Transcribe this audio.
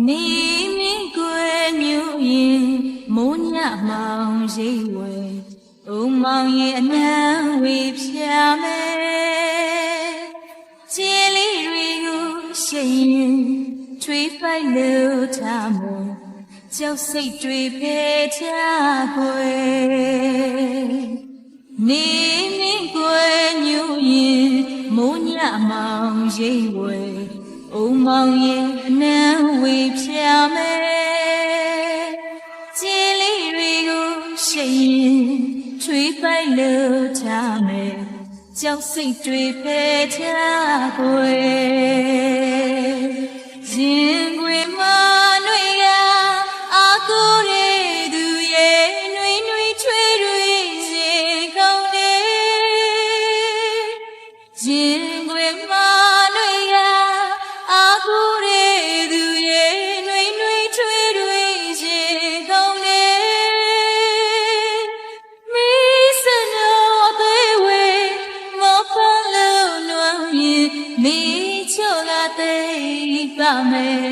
နေမြင့်ကွယ်မြူရင်မိုးညမောင်ရိပ်ဝဲအုံမောင်ရဲ့အနံဝေဖြာမယ်ကျင်းလေးတွေကိုရှိရင်ထွေးပိုက်လို့ထားမယ်ကြောက်စိတ်တွေဖေးချခွေနေမြင့်ကွယ်မြူရင်မိုးညမောင်ရိပ်ဝဲအုံမောင်ရဲ့အနံဝေဖြာမယ်ကျင်းလေးတွေကိုရှိရင်ထွေးပိုက်လို့ထားမယ်ကြောက်စိတ်တွေဖေးချခွေရင်ခွေမနှွေကအာကိုရဲသူရဲ့နှွေနှွေချွေတွေရေကောင်းနေရင်ခွေမနှွေကအာကိုရဲသူရဲ့နှွေနှွေချွေတွေရေကောင်းနေမိစနောသေးဝေမောဖလုံးနွမ်းရင်မိချိုလာသေးပါမယ်